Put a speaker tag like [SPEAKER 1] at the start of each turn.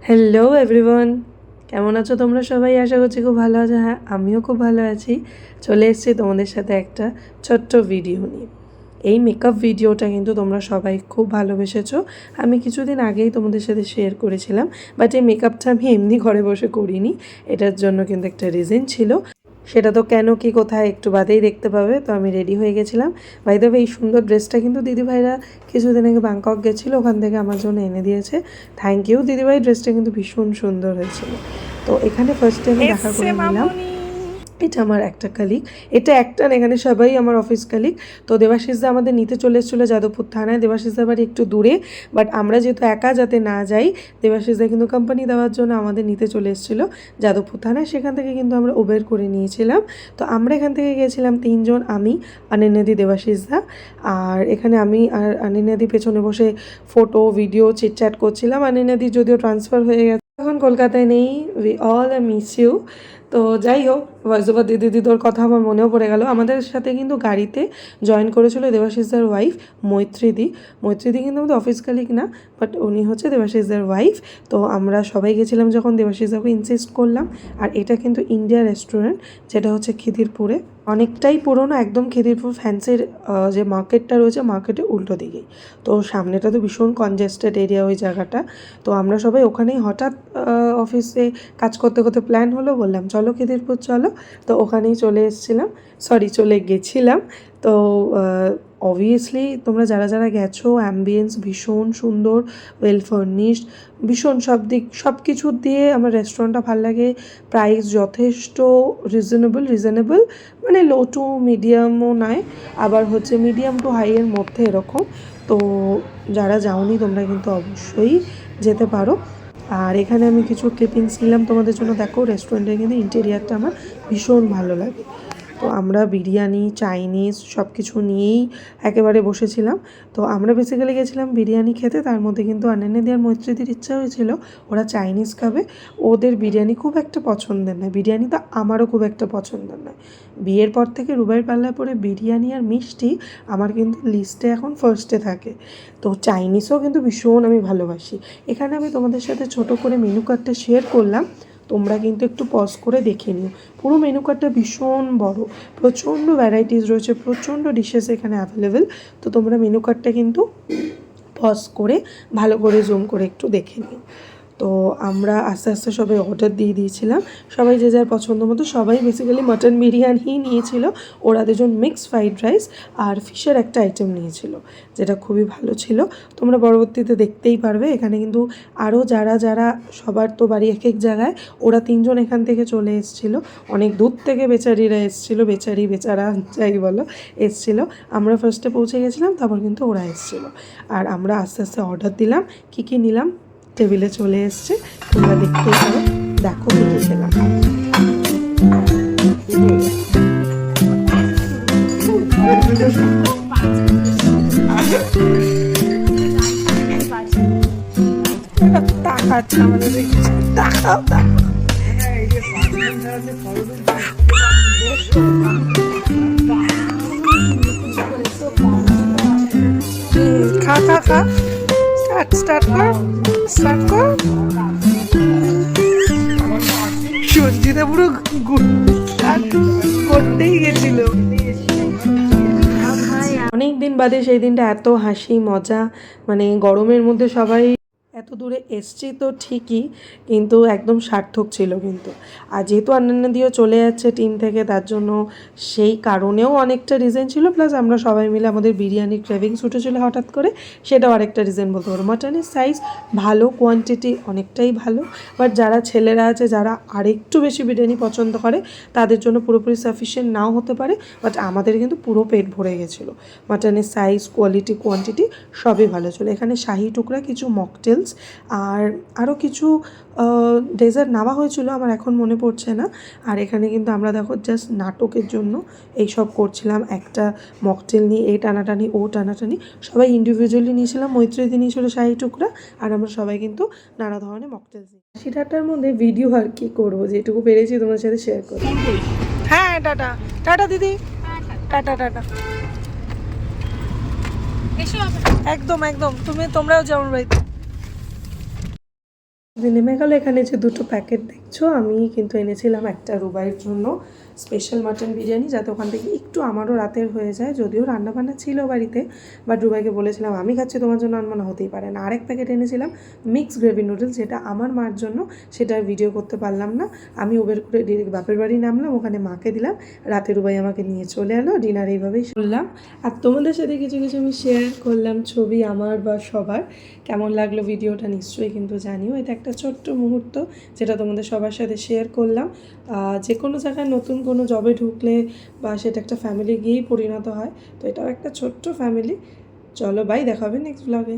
[SPEAKER 1] Hello everyone, কেমন আছো তোমরা সবাই? আশা করছি খুব ভালো আছো। হ্যাঁ, আমিও খুব ভালো আছি। চলে এসেছি তোমাদের সাথে একটা ছোট্ট ভিডিও নিয়ে। এই মেকআপ ভিডিওটা কিন্তু তোমরা সবাই খুব ভালোবেসেছো। আমি কিছুদিন আগেই তোমাদের সাথে শেয়ার করেছিলাম, বাট এই মেকআপটা আমি এমনি ঘরে বসে করিনি। এটার জন্য কিন্তু একটা রিজন ছিল। সেটা তো কেন কি কোথায় একটু বাদেই দেখতে পাবে। তো আমি রেডি হয়ে গেছিলাম। বাই দ্য ওয়ে, এই সুন্দর ড্রেসটা কিন্তু দিদিভাইরা কিছুদিন আগে ব্যাংকক গেছিলো, ওখান থেকে আমার জন্য এনে দিয়েছে। থ্যাংক ইউ দিদিভাই, ড্রেসটা কিন্তু ভীষণ সুন্দর হয়েছিল। তো এখানে ফার্স্টে আমি দেখা করে নিলাম। এটা আমার একটা কালিগ, এটা একটা না, এখানে সবাই আমার অফিস কালিগ। তো দেবাশিসদা আমাদের নিতে চলে এসেছিলো যাদবপুর থানায়। দেবাশিসদার বাড়ি একটু দূরে, বাট আমরা যেহেতু একা যাতে না যাই, দেবাশিসদা কিন্তু কোম্পানি দেওয়ার জন্য আমাদের নিতে চলে এসেছিলো যাদবপুর থানায়। সেখান থেকে কিন্তু আমরা উবের করে নিয়েছিলাম। তো আমরা এখান থেকে গিয়েছিলাম তিনজন, আমি, অনিন্যাদি, দেবাশিসদা। আর এখানে আমি আর অনিন্যাদি পেছনে বসে ফটো ভিডিও চিটচ্যাট করছিলাম। অনিন্যাদি যদিও ট্রান্সফার হয়ে গেছে, এখন কলকাতায় নেই। We all miss you. তো যাই হোক, ভয়েস ওভার দিদি দিদির কথা আমার মনেও পড়ে গেল। আমাদের সাথে কিন্তু গাড়িতে জয়েন করেছিল দেবাশিসদার ওয়াইফ মৈত্রীদি। মৈত্রীদি কিন্তু আমাদের অফিস কালিগ না, বাট উনি হচ্ছে দেবাশিসদার ওয়াইফ। তো আমরা সবাই গেছিলাম যখন, দেবাশিসদাকে ইনসিস্ট করলাম। আর এটা কিন্তু ইন্ডিয়া রেস্টুরেন্ট, যেটা হচ্ছে খিদিরপুরে। অনেকটাই পুরোনো, একদম খিদিরপুর ফ্যান্সির যে মার্কেটটা রয়েছে, মার্কেটের উল্টো দিকেই। তো সামনেটা তো ভীষণ কনজেস্টেড এরিয়া ওই জায়গাটা। তো আমরা সবাই ওখানেই হঠাৎ অফিসে কাজ করতে করতে প্ল্যান হলো, বললাম চলো খিদিরপুর চলো। তো ওখানেই চলে এসেছিলাম, চলে গেছিলাম। তো অবভিয়াসলি তোমরা যারা যারা গেছো, অ্যাম্বিয়েন্স ভীষণ সুন্দর, ওয়েল ফার্নিশড, ভীষণ সব কিছু দিয়ে আমার রেস্টুরেন্টটা ভালো লাগে। প্রাইস যথেষ্ট রিজনেবল, মানে লো টু মিডিয়ামও নয়, আবার হচ্ছে মিডিয়াম টু হাইয়ের মধ্যে এরকম। তো যারা যাওনি তোমরা কিন্তু অবশ্যই যেতে পারো। আর এখানে আমি কিছু ক্লিপিংস নিলাম তোমাদের জন্য। দেখো, রেস্টুরেন্টের কিন্তু ইন্টেরিয়ারটা আমার ভীষণ ভালো লাগে। তো আমরা বিরিয়ানি, চাইনিজ সব কিছু নিয়েই একেবারে বসেছিলাম। তো আমরা বেসিক্যালি গেছিলাম বিরিয়ানি খেতে, তার মধ্যে কিন্তু অনিন্যাদি আর মৈত্রীদির ইচ্ছা হয়েছিল ওরা চাইনিজ খাবে। ওদের বিরিয়ানি খুব একটা পছন্দের নয়, বিরিয়ানি তো আমারও খুব একটা পছন্দের নয়। বিয়ের পর থেকে রুবাইয়ের পাল্লায় পরে বিরিয়ানি আর মিষ্টি আমার কিন্তু লিস্টে এখন ফার্স্টে থাকে। তো চাইনিজও কিন্তু ভীষণ আমি ভালোবাসি। এখানে আমি তোমাদের সাথে ছোট করে মেনু কার্ডটা শেয়ার করলাম, তোমরা কিন্তু একটু পজ করে দেখে নিও। পুরো মেনু কার্ডটা ভীষণ বড়, প্রচণ্ড ভ্যারাইটিস রয়েছে, প্রচণ্ড ডিশেস এখানে অ্যাভেলেবেল। তো তোমরা মেনু কার্ডটা কিন্তু পজ করে ভালো করে জুম করে একটু দেখে নিও। তো আমরা আস্তে আস্তে সবাই অর্ডার দিয়ে দিয়েছিলাম, সবাই যে যার পছন্দ মতো। সবাই বেসিক্যালি মাটন বিরিয়ানি নিয়েছিল, ওরা দুজন মিক্সড ফ্রাইড রাইস আর ফিশের একটা আইটেম নিয়েছিল, যেটা খুবই ভালো ছিল। তোমরা পরবর্তীতে দেখতেই পারবে। এখানে কিন্তু আরও যারা যারা, সবার তো বাড়ি এক এক জায়গায়, ওরা তিনজন এখান থেকে চলে এসেছিলো, অনেক দূর থেকে বেচারিরা এসেছিলো, বেচারা যাই বলো, এসেছিলো। আমরা ফার্স্টে পৌঁছে গেছিলাম, তারপর কিন্তু ওরা এসেছিলো। আর আমরা আস্তে আস্তে অর্ডার দিলাম, কী নিলাম টেবিলে চলে এসছে, তোমরা দেখতেই পারো। দেখো কী কী খেলাম। তাকাচ্ছে আমাদের, দেখছি তাকাও খা খা খা, স্টার্ট কর। সঞ্জিতা পুরো করতেই গেছিল। অনেক দিন বাদে সেই দিনটা এত হাসি মজা, মানে গরমের মধ্যে সবাই এত দূরে এসছি তো ঠিকই, কিন্তু একদম সার্থক ছিল কিন্তু। আর যেহেতু অন্যান্যদিও চলে যাচ্ছে টিম থেকে, তার জন্য সেই কারণেও অনেকটা রিজন ছিল। প্লাস আমরা সবাই মিলে আমাদের বিরিয়ানির ক্রেভিংস উঠেছিল হঠাৎ করে, সেটাও আরেকটা রিজন বলতে পারো। মাটনের সাইজ ভালো, কোয়ান্টিটি অনেকটাই ভালো, বাট যারা ছেলেরা আছে, যারা আরেকটু বেশি বিরিয়ানি পছন্দ করে, তাদের জন্য পুরোপুরি সাফিসিয়েন্ট নাও হতে পারে। বাট আমাদের কিন্তু পুরো পেট ভরে গেছিলো। মাটনের সাইজ, কোয়ালিটি, কোয়ান্টিটি সবই ভালো ছিল। এখানে শাহি টুকরা, কিছু মকটেলস, আর আরও কিছু ডেজার্ট নেওয়া হয়েছিল, আমার এখন মনে পড়ছে না। আর এখানে কিন্তু আমরা দেখো জাস্ট নাটকের জন্য এইসব করছিলাম, একটা মকটেল নিয়ে এই টানাটানি ও টানাটানি, সবাই ইন্ডিভিজুয়ালি নিয়েছিলাম। মৈত্রীদি নিয়েছিল শাহি টুকরা, আর আমরা সবাই কিন্তু নানা ধরনের মকটেলস নিই। 80টার মধ্যে ভিডিও আর কি করবো, যেটুকু পেরেছি তোমার সাথে শেয়ার করি। হ্যাঁ, টাটা টাটা দিদি, টাটা টাটা। একদম তোমরাও যাও আমার বাড়িতে। নেমে গেল। এখানে যে দুটো প্যাকেট দেখছো, আমি কিন্তু এনেছিলাম একটা রুবাইয়ের জন্য স্পেশাল মাটন বিরিয়ানি, যাতে ওখান থেকে একটু আমারও রাতের হয়ে যায়। যদিও রান্নাবান্না ছিল বাড়িতে, বাট রুবাইকে বলেছিলাম আমি খাচ্ছি, তোমার জন্য আনবো না, হতেই পারে না। আরেক প্যাকেট এনেছিলাম মিক্স গ্রেভি নুডলস, যেটা আমার মার জন্য, সেটার ভিডিও করতে পারলাম না। আমি উবের করে ডিরেক্ট বাপের বাড়ি নামলাম, ওখানে মাকে দিলাম, রাতে রুবাই আমাকে নিয়ে চলে এলো। ডিনার এইভাবেই করলাম। আর তোমাদের সাথে কিছু কিছু আমি শেয়ার করলাম ছবি আমার বা সবার। কেমন লাগলো ভিডিওটা নিশ্চয়ই কিন্তু জানিও। এটা একটা ছোট্ট মুহূর্ত যেটা তোমাদের সবার সাথে শেয়ার করলাম। যে কোনো জায়গায় নতুন কোনো জবে ঢুকলে বা সেটা একটা ফ্যামিলি গিয়েই পরিণত হয়, তো এটাও একটা ছোট্ট ফ্যামিলি। চলো বাই, দেখা হবে নেক্সট ব্লগে।